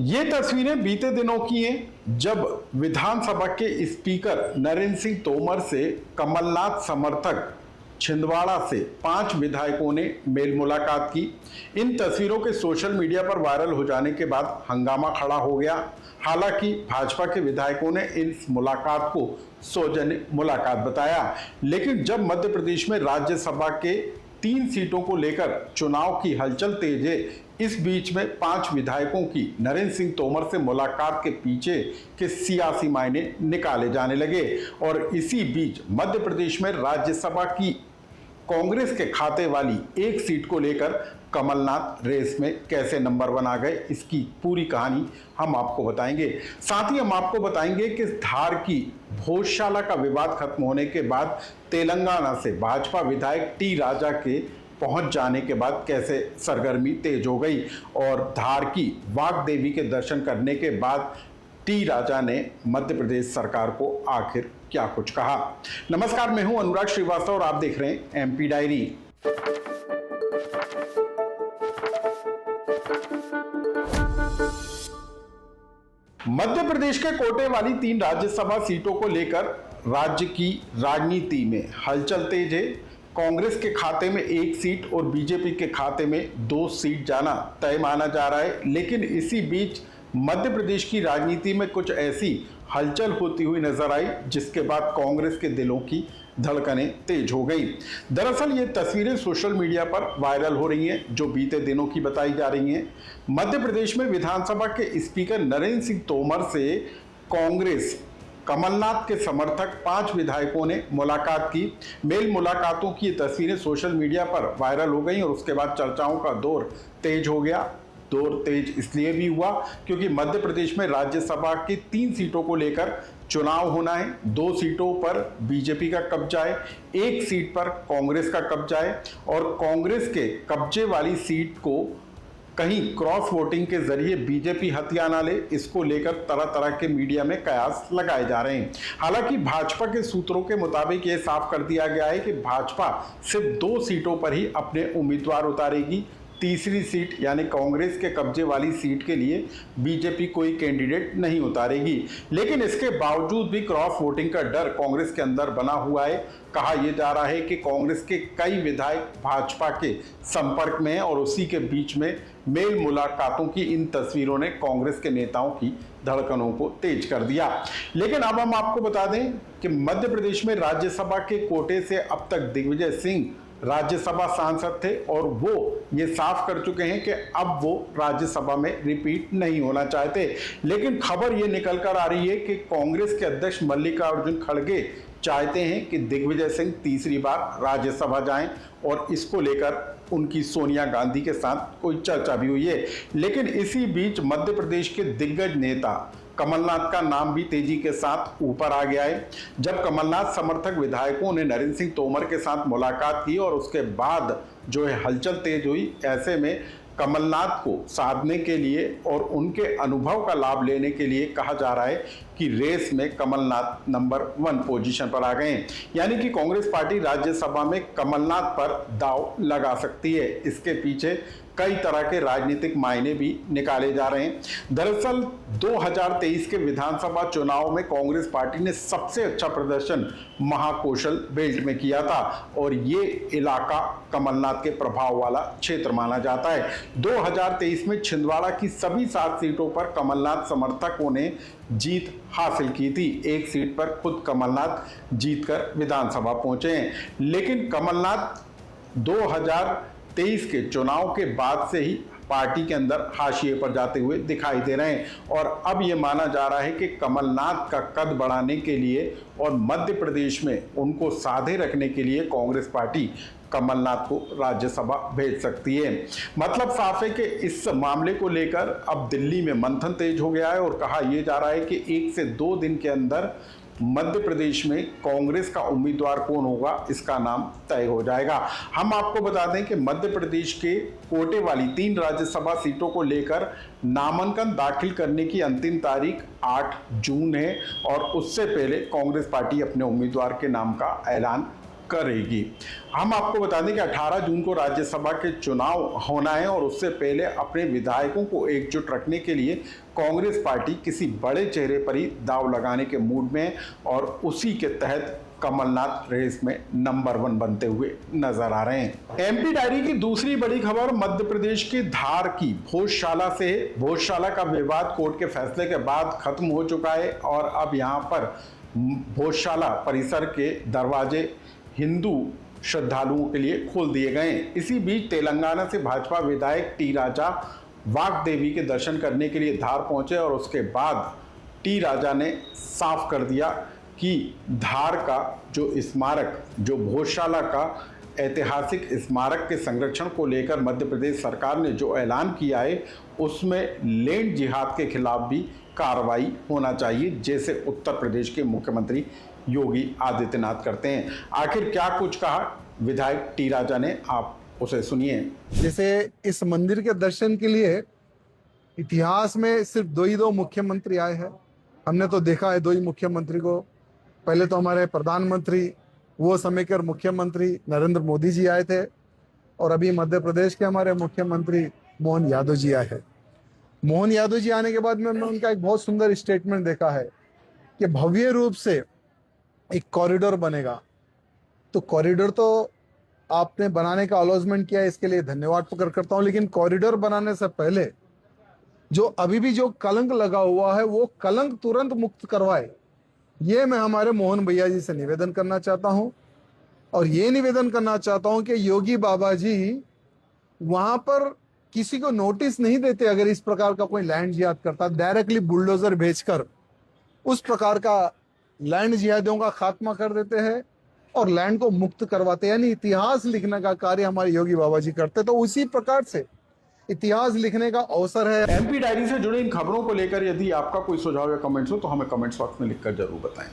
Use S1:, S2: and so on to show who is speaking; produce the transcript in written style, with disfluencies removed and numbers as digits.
S1: ये तस्वीरें बीते दिनों की हैं जब विधानसभा के स्पीकर नरेंद्र सिंह तोमर से कमलनाथ समर्थक छिंदवाड़ा से 5 विधायकों ने मेल मुलाकात की। इन तस्वीरों के सोशल मीडिया पर वायरल हो जाने के बाद हंगामा खड़ा हो गया। हालांकि भाजपा के विधायकों ने इस मुलाकात को सौजन्य मुलाकात बताया, लेकिन जब मध्य प्रदेश में राज्यसभा के 3 सीटों को लेकर चुनाव की हलचल तेज है, इस बीच में 5 विधायकों की नरेंद्र सिंह तोमर से मुलाकात के पीछे के सियासी मायने निकाले जाने लगे। और इसी बीच मध्य प्रदेश में राज्यसभा की कांग्रेस के खाते वाली 1 सीट को लेकर कमलनाथ रेस में कैसे नंबर 1 आ गए, इसकी पूरी कहानी हम आपको बताएंगे। साथ ही हम आपको बताएंगे कि धार की भोजशाला का विवाद खत्म होने के बाद तेलंगाना से भाजपा विधायक टी राजा के पहुंच जाने के बाद कैसे सरगर्मी तेज हो गई और धार की वाग्देवी के दर्शन करने के बाद टी राजा ने मध्य प्रदेश सरकार को आखिर क्या कुछ कहा। नमस्कार, मैं हूं अनुराग श्रीवास्तव और आप देख रहे हैं एमपी डायरी। मध्य प्रदेश के कोटे वाली 3 राज्यसभा सीटों को लेकर राज्य की राजनीति में हलचल तेज है। कांग्रेस के खाते में 1 सीट और बीजेपी के खाते में 2 सीट जाना तय माना जा रहा है, लेकिन इसी बीच मध्य प्रदेश की राजनीति में कुछ ऐसी हलचल होती हुई नजर आई जिसके बाद कांग्रेस के दिलों की धड़कनें तेज हो गई। दरअसल ये तस्वीरें सोशल मीडिया पर वायरल हो रही हैं जो बीते दिनों की बताई जा रही हैं। मध्य प्रदेश में विधानसभा के स्पीकर नरेंद्र सिंह तोमर से कांग्रेस कमलनाथ के समर्थक 5 विधायकों ने मुलाकात की। मेल मुलाकातों की ये तस्वीरें सोशल मीडिया पर वायरल हो गई और उसके बाद चर्चाओं का दौर तेज हो गया। दौर तेज इसलिए भी हुआ क्योंकि मध्य प्रदेश में राज्यसभा की 3 सीटों को लेकर चुनाव होना है। 2 सीटों पर बीजेपी का कब्जा है, 1 सीट पर कांग्रेस का कब्जा है और कांग्रेस के कब्जे वाली सीट को कहीं क्रॉस वोटिंग के जरिए बीजेपी हथिया ना ले, इसको लेकर तरह तरह के मीडिया में कयास लगाए जा रहे हैं। हालांकि भाजपा के सूत्रों के मुताबिक यह साफ कर दिया गया है कि भाजपा सिर्फ 2 सीटों पर ही अपने उम्मीदवार उतारेगी। तीसरी सीट यानी कांग्रेस के कब्जे वाली सीट के लिए बीजेपी कोई कैंडिडेट नहीं उतारेगी, लेकिन इसके बावजूद भी क्रॉस वोटिंग का डर कांग्रेस के अंदर बना हुआ है। कहा यह जा रहा है कि कांग्रेस के कई विधायक भाजपा के संपर्क में हैं और उसी के बीच में मेल मुलाकातों की इन तस्वीरों ने कांग्रेस के नेताओं की धड़कनों को तेज कर दिया। लेकिन अब हम आपको बता दें कि मध्य प्रदेश में राज्यसभा के कोटे से अब तक दिग्विजय सिंह राज्यसभा सांसद थे और वो ये साफ कर चुके हैं कि अब वो राज्यसभा में रिपीट नहीं होना चाहते। लेकिन खबर ये निकल कर आ रही है कि कांग्रेस के अध्यक्ष मल्लिकार्जुन खड़गे चाहते हैं कि दिग्विजय सिंह तीसरी बार राज्यसभा जाएं और इसको लेकर उनकी सोनिया गांधी के साथ कोई चर्चा भी हुई है। लेकिन इसी बीच मध्य प्रदेश के दिग्गज नेता कमलनाथ का नाम भी तेजी के साथ ऊपर आ गया है। जब कमलनाथ समर्थक विधायकों ने नरेंद्र सिंह तोमर के साथ मुलाकात की और उसके बाद जो है हलचल तेज हुई, ऐसे में कमलनाथ को साधने के लिए और उनके अनुभव का लाभ लेने के लिए कहा जा रहा है कि रेस में कमलनाथ नंबर 1 पोजीशन पर आ गए हैं, यानी कि कांग्रेस पार्टी राज्यसभा में कमलनाथ पर दांव लगा सकती है। इसके पीछे कई तरह के राजनीतिक मायने भी निकाले जा रहे हैं। दरअसल 2023 के विधानसभा चुनाव में कांग्रेस पार्टी ने सबसे अच्छा प्रदर्शन महाकौशल बेल्ट में किया था और ये इलाका कमलनाथ के प्रभाव वाला क्षेत्र माना जाता है। 2023 में छिंदवाड़ा की सभी 7 सीटों पर कमलनाथ समर्थकों ने जीत हासिल की थी। 1 सीट पर खुद कमलनाथ जीतकर विधानसभा पहुंचे हैं, लेकिन कमलनाथ 2023 के चुनाव के बाद से ही पार्टी के अंदर हाशिए पर जाते हुए दिखाई दे रहे हैं और अब यह माना जा रहा है कि कमलनाथ का कद बढ़ाने के लिए और मध्य प्रदेश में उनको साधे रखने के लिए कांग्रेस पार्टी कमलनाथ को राज्यसभा भेज सकती है। मतलब साफ है कि इस मामले को लेकर अब दिल्ली में मंथन तेज हो गया है और कहा यह जा रहा है कि 1 से 2 दिन के अंदर मध्य प्रदेश में कांग्रेस का उम्मीदवार कौन होगा इसका नाम तय हो जाएगा। हम आपको बता दें कि मध्य प्रदेश के कोटे वाली 3 राज्यसभा सीटों को लेकर नामांकन दाखिल करने की अंतिम तारीख 8 जून है और उससे पहले कांग्रेस पार्टी अपने उम्मीदवार के नाम का ऐलान करेगी। हम आपको बता दें कि 18 जून को राज्यसभा के चुनाव होना है और उससे पहले अपने विधायकों को एकजुट रखने के लिए कांग्रेस पार्टी किसी बड़े चेहरे पर ही दांव लगाने के मूड में है और उसी के तहत कमलनाथ रेस में नंबर 1 बनते हुए नजर आ रहे हैं। एमपी डायरी की दूसरी बड़ी खबर मध्य प्रदेश के धार की भोजशाला से है। भोजशाला का विवाद कोर्ट के फैसले के बाद खत्म हो चुका है और अब यहां पर भोजशाला परिसर के दरवाजे हिंदू श्रद्धालुओं के लिए खोल दिए गए हैं। इसी बीच तेलंगाना से भाजपा विधायक टी राजा वाग्देवी के दर्शन करने के लिए धार पहुंचे और उसके बाद टी राजा ने साफ कर दिया कि धार का जो स्मारक, जो भोजशाला का ऐतिहासिक स्मारक के संरक्षण को लेकर मध्य प्रदेश सरकार ने जो ऐलान किया है उसमें लैंड जिहाद के खिलाफ भी कार्रवाई होना चाहिए, जैसे उत्तर प्रदेश के मुख्यमंत्री योगी आदित्यनाथ करते हैं। आखिर क्या कुछ कहा विधायक टी राजा ने, आप उसे सुनिए।
S2: जैसे इस मंदिर के दर्शन के लिए इतिहास में सिर्फ दो मुख्यमंत्री आए हैं। हमने तो देखा है 2 ही मुख्यमंत्री को। पहले तो हमारे प्रधानमंत्री, वो समय के मुख्यमंत्री नरेंद्र मोदी जी आए थे और अभी मध्य प्रदेश के हमारे मुख्यमंत्री मोहन यादव जी आए हैं। मोहन यादव जी आने के बाद में हमने उनका एक बहुत सुंदर स्टेटमेंट देखा है कि भव्य रूप से एक कॉरिडोर बनेगा। तो कॉरिडोर तो आपने बनाने का अलॉटमेंट किया है, इसके लिए धन्यवाद करता हूं, लेकिन कॉरिडोर बनाने से पहले जो अभी भी जो कलंक लगा हुआ है वो कलंक तुरंत मुक्त करवाए, ये मैं हमारे मोहन भैया जी से निवेदन करना चाहता हूं। और ये निवेदन करना चाहता हूं कि योगी बाबा जी वहां पर किसी को नोटिस नहीं देते। अगर इस प्रकार का कोई लैंड जिहाद करता, डायरेक्टली बुलडोजर भेजकर उस प्रकार का लैंड जिहादियों का खात्मा कर देते हैं और लैंड को मुक्त करवाते हैं, यानी इतिहास लिखने का कार्य हमारे योगी बाबा जी करते। तो उसी प्रकार से इतिहास लिखने का अवसर है।
S1: एमपी डायरी से जुड़े इन खबरों को लेकर यदि आपका कोई सुझाव या कमेंट्स हो तो हमें कमेंट्स बॉक्स में लिखकर जरूर बताएं।